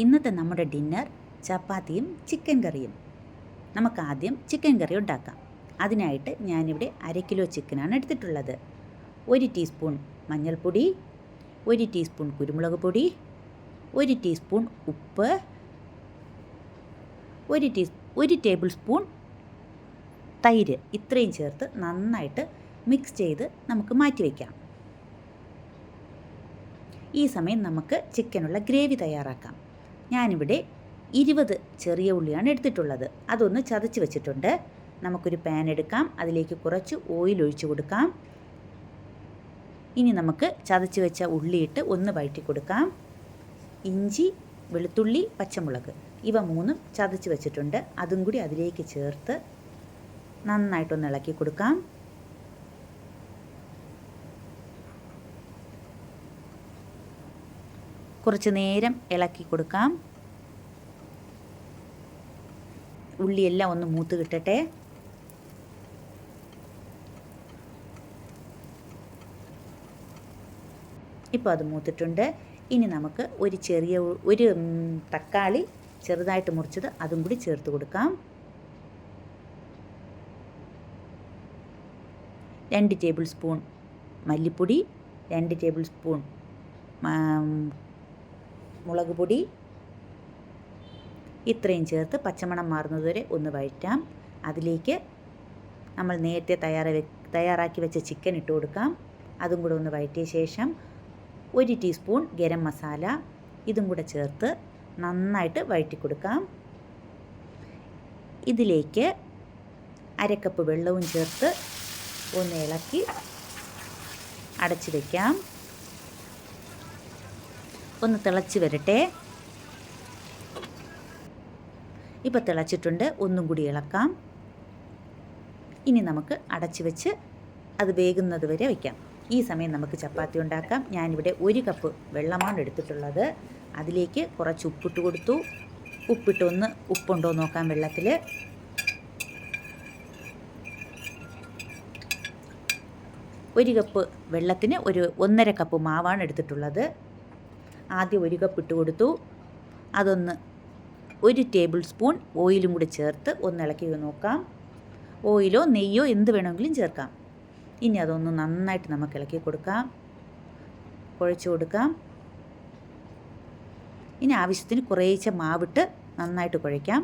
ഇന്നത്തെ നമ്മുടെ ഡിന്നർ ചപ്പാത്തിയും ചിക്കൻ കറിയും. നമുക്ക് ആദ്യം ചിക്കൻ കറി ഉണ്ടാക്കാം. അതിനായിട്ട് ഞാനിവിടെ 1/2 കിലോ ചിക്കനാണ് എടുത്തിട്ടുള്ളത്. 1 ടീസ്പൂൺ മഞ്ഞൾപ്പൊടി, 1 ടീസ്പൂൺ കുരുമുളക് പൊടി, 1 ടീസ്പൂൺ ഉപ്പ്, 1 ടേബിൾ സ്പൂൺ തൈര്. ഇത്രയും ചേർത്ത് നന്നായിട്ട് മിക്സ് ചെയ്ത് നമുക്ക് മാറ്റി വയ്ക്കാം. ഈ സമയം നമുക്ക് ചിക്കനുള്ള ഗ്രേവി തയ്യാറാക്കാം. ഞാനിവിടെ 20 ചെറിയ ഉള്ളിയാണ് എടുത്തിട്ടുള്ളത്. അതൊന്ന് ചതച്ച് വെച്ചിട്ടുണ്ട്. നമുക്കൊരു പാൻ എടുക്കാം. അതിലേക്ക് കുറച്ച് ഓയിൽ ഒഴിച്ചു കൊടുക്കാം. ഇനി നമുക്ക് ചതച്ച് വെച്ച ഉള്ളിയിട്ട് ഒന്ന് വഴറ്റി കൊടുക്കാം. ഇഞ്ചി, വെളുത്തുള്ളി, പച്ചമുളക് ഇവ മൂന്നും ചതച്ച് വെച്ചിട്ടുണ്ട്. അതും കൂടി അതിലേക്ക് ചേർത്ത് നന്നായിട്ടൊന്ന് ഇളക്കി കൊടുക്കാം. കുറച്ച് നേരം ഇളക്കി കൊടുക്കാം. ഉള്ളിയെല്ലാം ഒന്ന് മൂത്ത് കിട്ടട്ടെ. ഇപ്പോൾ അത് മൂത്തിട്ടുണ്ട്. ഇനി നമുക്ക് ഒരു തക്കാളി ചെറുതായിട്ട് മുറിച്ചത് അതും കൂടി ചേർത്ത് കൊടുക്കാം. 2 ടേബിൾ സ്പൂൺ മല്ലിപ്പൊടി, 2 ടേബിൾ സ്പൂൺ മുളക് പൊടി ഇത്രയും ചേർത്ത് പച്ചമണം മാറുന്നതുവരെ ഒന്ന് വഴറ്റാം. അതിലേക്ക് നമ്മൾ നേരത്തെ തയ്യാറാക്കി വെച്ച ചിക്കൻ ഇട്ട് കൊടുക്കാം. അതും കൂടെ ഒന്ന് വഴറ്റിയ ശേഷം 1 ടീസ്പൂൺ ഗരം മസാല ഇതും കൂടെ ചേർത്ത് നന്നായിട്ട് വഴറ്റി കൊടുക്കാം. ഇതിലേക്ക് 1/2 കപ്പ് വെള്ളവും ചേർത്ത് ഒന്ന് ഇളക്കി അടച്ചു വയ്ക്കാം. ഒന്ന് തിളച്ച് വരട്ടെ. ഇപ്പോൾ തിളച്ചിട്ടുണ്ട്. ഒന്നും കൂടി ഇളക്കാം. ഇനി നമുക്ക് അടച്ചു വെച്ച് അത് വേകുന്നത് വരെ വയ്ക്കാം. ഈ സമയം നമുക്ക് ചപ്പാത്തി ഉണ്ടാക്കാം. ഞാനിവിടെ 1 കപ്പ് വെള്ളമാണ് എടുത്തിട്ടുള്ളത്. അതിലേക്ക് കുറച്ച് ഉപ്പിട്ട് കൊടുത്തു. ഉപ്പുണ്ടോ നോക്കാം വെള്ളത്തിൽ. ഒരു കപ്പ് വെള്ളത്തിന് 1.5 കപ്പ് മാവാണ് എടുത്തിട്ടുള്ളത്. ആദ്യം 1 കപ്പ് ഇട്ട് കൊടുത്തു. അതൊന്ന് 1 ടേബിൾ സ്പൂൺ ഓയിലും കൂടി ചേർത്ത് ഒന്ന് ഇളക്കി നോക്കാം. ഓയിലോ നെയ്യോ എന്ത് വേണമെങ്കിലും ചേർക്കാം. ഇനി അതൊന്ന് നന്നായിട്ട് നമുക്ക് ഇളക്കി കൊടുക്കാം, കുഴച്ച് കൊടുക്കാം. ഇനി ആവശ്യത്തിന് കുറേശ്ശെ മാവിട്ട് നന്നായിട്ട് കുഴയ്ക്കാം.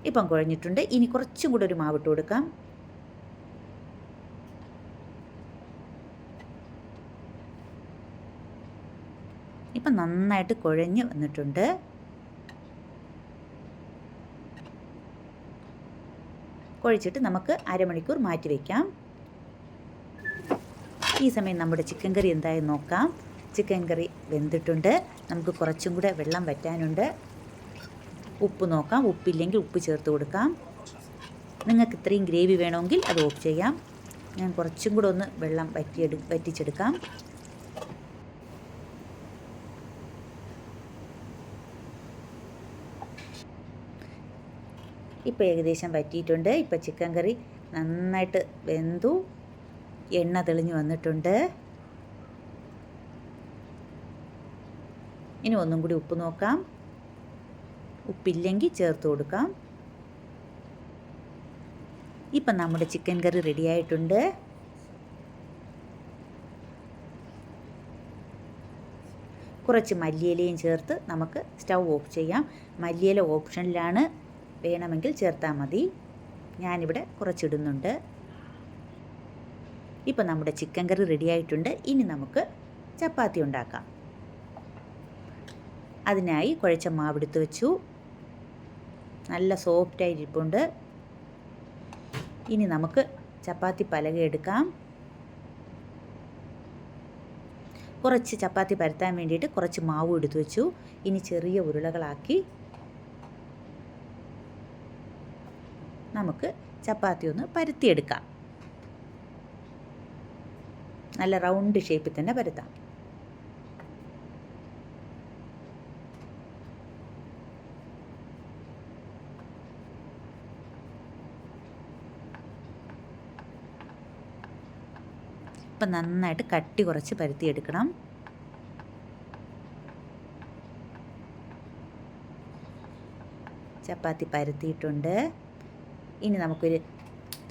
ഇപ്പം കുഴഞ്ഞിട്ടുണ്ട്. ഇനി കുറച്ചും കൂടെ ഒരു മാവിട്ട് കൊടുക്കാം. ഇപ്പം നന്നായിട്ട് കുഴഞ്ഞ് വന്നിട്ടുണ്ട്. കുഴച്ചിട്ട് നമുക്ക് അരമണിക്കൂർ മാറ്റി വയ്ക്കാം. ഈ സമയം നമ്മുടെ ചിക്കൻ കറി എന്തായി നോക്കാം. ചിക്കൻ കറി വെന്തിട്ടുണ്ട്. നമുക്ക് കുറച്ചും കൂടെ വെള്ളം വറ്റാനുണ്ട്. ഉപ്പ് നോക്കാം. ഉപ്പില്ലെങ്കിൽ ഉപ്പ് ചേർത്ത് കൊടുക്കാം. നിങ്ങൾക്ക് ഇത്രയും ഗ്രേവി വേണമെങ്കിൽ അത് ഓഫ് ചെയ്യാം. ഞാൻ കുറച്ചും കൂടെ ഒന്ന് വെള്ളം വറ്റിച്ചെടുക്കാം. ഇപ്പോൾ ഏകദേശം വറ്റിയിട്ടുണ്ട്. ഇപ്പോൾ ചിക്കൻ കറി നന്നായിട്ട് വെന്തു, എണ്ണ തെളിഞ്ഞ് വന്നിട്ടുണ്ട്. ഇനി ഒന്നും കൂടി ഉപ്പ് നോക്കാം. ഉപ്പില്ലെങ്കിൽ ചേർത്ത് കൊടുക്കാം. ഇപ്പം നമ്മുടെ ചിക്കൻ കറി റെഡിയായിട്ടുണ്ട്. കുറച്ച് മല്ലിയിലയും ചേർത്ത് നമുക്ക് സ്റ്റൗ ഓഫ് ചെയ്യാം. മല്ലിയില ഓപ്ഷനിലാണ്, വേണമെങ്കിൽ ചേർത്താൽ മതി. ഞാനിവിടെ കുറച്ചിടുന്നുണ്ട്. ഇപ്പം നമ്മുടെ ചിക്കൻ കറി റെഡിയായിട്ടുണ്ട്. ഇനി നമുക്ക് ചപ്പാത്തി ഉണ്ടാക്കാം. അതിനായി കുഴച്ച മാവെടുത്ത് വെച്ചു. നല്ല സോഫ്റ്റായിരിപ്പുണ്ട്. ഇനി നമുക്ക് ചപ്പാത്തി പലക എടുക്കാം. കുറച്ച് ചപ്പാത്തി പരത്താൻ വേണ്ടിയിട്ട് കുറച്ച് മാവ് എടുത്തു വെച്ചു. ഇനി ചെറിയ ഉരുളകളാക്കി നമുക്ക് ചപ്പാത്തി ഒന്ന് പരത്തിയെടുക്കാം. നല്ല റൗണ്ട് ഷേപ്പിൽ തന്നെ പരത്താം. അപ്പം നന്നായിട്ട് കട്ടി കുറച്ച് പരത്തിയെടുക്കണം. ചപ്പാത്തി പരത്തിയിട്ടുണ്ട്. ഇനി നമുക്കൊരു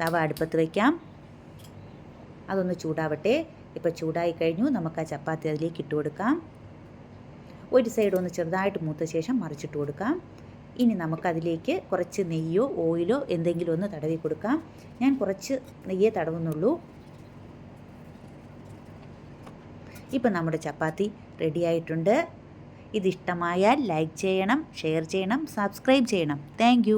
തവ അടുപ്പത്ത് വയ്ക്കാം. അതൊന്ന് ചൂടാവട്ടെ. ഇപ്പോൾ ചൂടായി കഴിഞ്ഞു. നമുക്ക് ആ ചപ്പാത്തി അതിലേക്ക് ഇട്ട് കൊടുക്കാം. ഒരു സൈഡ് ഒന്ന് ചെറുതായിട്ട് മൂത്ത ശേഷം മറിച്ചിട്ട് കൊടുക്കാം. ഇനി നമുക്കതിലേക്ക് കുറച്ച് നെയ്യോ ഓയിലോ എന്തെങ്കിലും ഒന്ന് തടവി കൊടുക്കാം. ഞാൻ കുറച്ച് നെയ്യേ തടവുന്നുള്ളൂ. ഇപ്പം നമ്മുടെ ചപ്പാത്തി റെഡിയായിട്ടുണ്ട്. ഇതിഷ്ടമായാൽ ലൈക്ക് ചെയ്യണം, ഷെയർ ചെയ്യണം, സബ്സ്ക്രൈബ് ചെയ്യണം. താങ്ക്